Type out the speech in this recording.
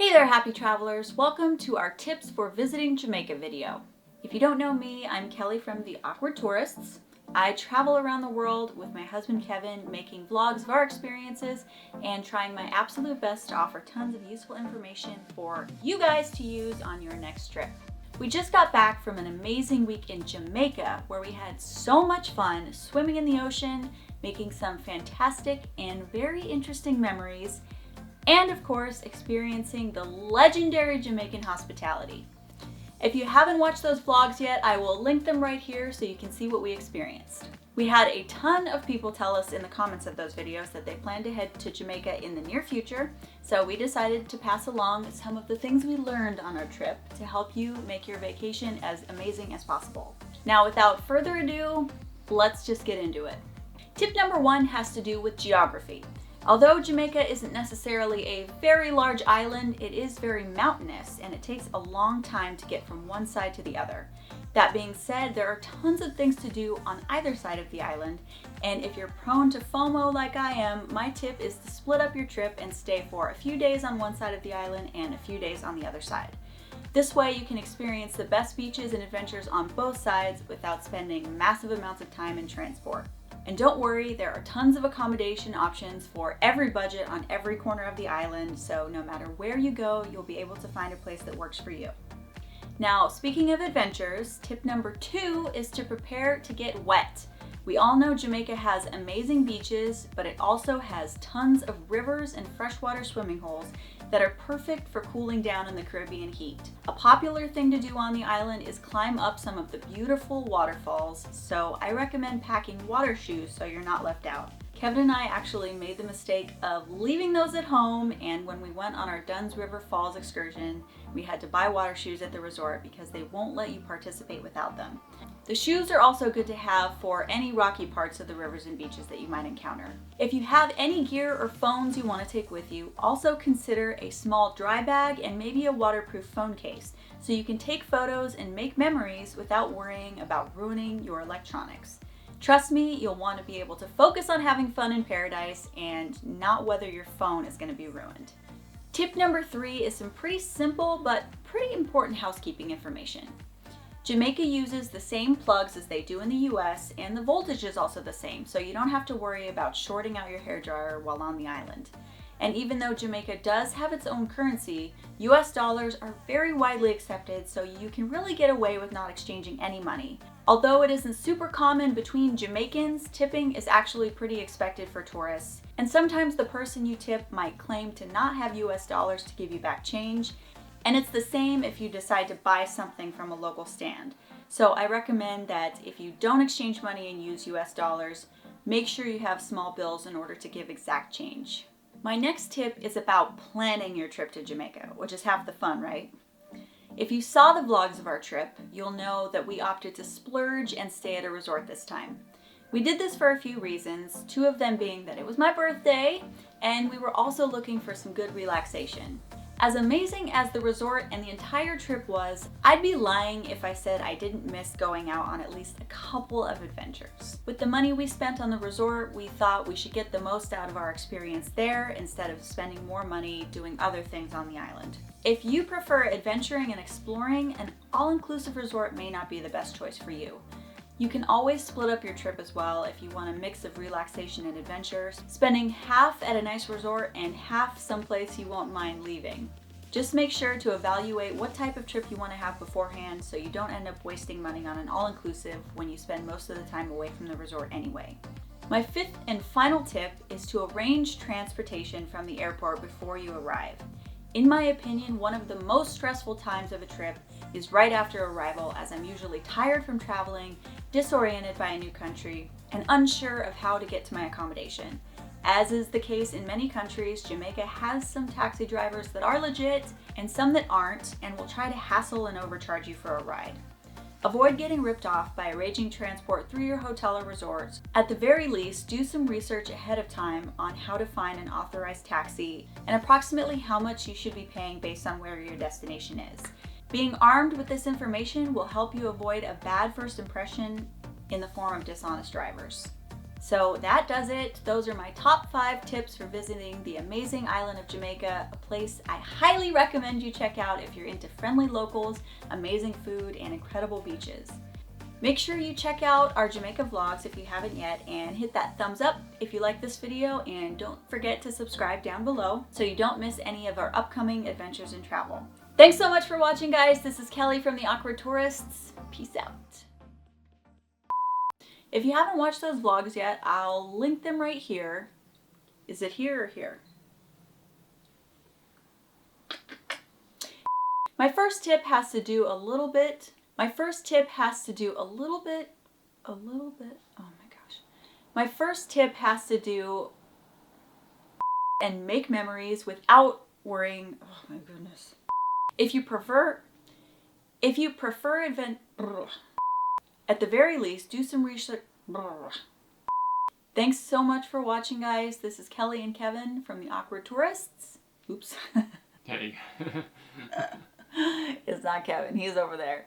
Hey there, happy travelers! Welcome to our tips for visiting Jamaica video. If you don't know me, I'm Kelly from The Awkward Tourists. I travel around the world with my husband Kevin, making vlogs of our experiences and trying my absolute best to offer tons of useful information for you guys to use on your next trip. We just got back from an amazing week in Jamaica where we had so much fun swimming in the ocean, making some fantastic and very interesting memories, and of course, experiencing the legendary Jamaican hospitality. If you haven't watched those vlogs yet, I will link them right here so you can see what we experienced. We had a ton of people tell us in the comments of those videos that they plan to head to Jamaica in the near future, so we decided to pass along some of the things we learned on our trip to help you make your vacation as amazing as possible. Now, without further ado, let's just get into it. Tip number one has to do with geography. Although Jamaica isn't necessarily a very large island, it is very mountainous and it takes a long time to get from one side to the other. That being said, there are tons of things to do on either side of the island, and if you're prone to FOMO like I am, my tip is to split up your trip and stay for a few days on one side of the island and a few days on the other side. This way you can experience the best beaches and adventures on both sides without spending massive amounts of time in transport. And don't worry, there are tons of accommodation options for every budget on every corner of the island, so no matter where you go, you'll be able to find a place that works for you. Now, speaking of adventures, tip number two is to prepare to get wet. We all know Jamaica has amazing beaches, but it also has tons of rivers and freshwater swimming holes that are perfect for cooling down in the Caribbean heat. A popular thing to do on the island is climb up some of the beautiful waterfalls, so I recommend packing water shoes so you're not left out. Kevin and I actually made the mistake of leaving those at home, and when we went on our Dunn's River Falls excursion, we had to buy water shoes at the resort because they won't let you participate without them. The shoes are also good to have for any rocky parts of the rivers and beaches that you might encounter. If you have any gear or phones you want to take with you, also consider a small dry bag and maybe a waterproof phone case, so you can take photos and make memories without worrying about ruining your electronics. Trust me, you'll want to be able to focus on having fun in paradise and not whether your phone is going to be ruined. Tip number three is some pretty simple but pretty important housekeeping information. Jamaica uses the same plugs as they do in the US, and the voltage is also the same, so you don't have to worry about shorting out your hairdryer while on the island. And even though Jamaica does have its own currency, US dollars are very widely accepted, so you can really get away with not exchanging any money. Although it isn't super common between Jamaicans, tipping is actually pretty expected for tourists, and sometimes the person you tip might claim to not have US dollars to give you back change, and it's the same if you decide to buy something from a local stand. So I recommend that if you don't exchange money and use US dollars, make sure you have small bills in order to give exact change. My next tip is about planning your trip to Jamaica, which is half the fun, right? If you saw the vlogs of our trip, you'll know that we opted to splurge and stay at a resort this time. We did this for a few reasons, two of them being that it was my birthday, and we were also looking for some good relaxation. As amazing as the resort and the entire trip was, I'd be lying if I said I didn't miss going out on at least a couple of adventures. With the money we spent on the resort, we thought we should get the most out of our experience there instead of spending more money doing other things on the island. If you prefer adventuring and exploring, an all-inclusive resort may not be the best choice for you. You can always split up your trip as well if you want a mix of relaxation and adventures, spending half at a nice resort and half someplace you won't mind leaving. Just make sure to evaluate what type of trip you want to have beforehand so you don't end up wasting money on an all-inclusive when you spend most of the time away from the resort anyway. My fifth and final tip is to arrange transportation from the airport before you arrive. In my opinion, one of the most stressful times of a trip is right after arrival, as I'm usually tired from traveling, disoriented by a new country, and unsure of how to get to my accommodation. As is the case in many countries, Jamaica has some taxi drivers that are legit and some that aren't, and will try to hassle and overcharge you for a ride. Avoid getting ripped off by arranging transport through your hotel or resort. At the very least, do some research ahead of time on how to find an authorized taxi and approximately how much you should be paying based on where your destination is. Being armed with this information will help you avoid a bad first impression in the form of dishonest drivers. So that does it. Those are my top 5 tips for visiting the amazing island of Jamaica, a place I highly recommend you check out if you're into friendly locals, amazing food, and incredible beaches. Make sure you check out our Jamaica vlogs if you haven't yet, and hit that thumbs up if you like this video, and don't forget to subscribe down below so you don't miss any of our upcoming adventures in travel. Thanks so much for watching, guys. This is Kelly from the Awkward Tourists. Peace out. If you haven't watched those vlogs yet, I'll link them right here. Is it here or here? My first tip has to do a little bit, oh my gosh. My first tip has to do and make memories without worrying, oh my goodness. If you prefer at the very least, do some research. Thanks so much for watching, guys. This is Kelly and Kevin from the Awkward Tourists. Oops. Hey. It's not Kevin. He's over there.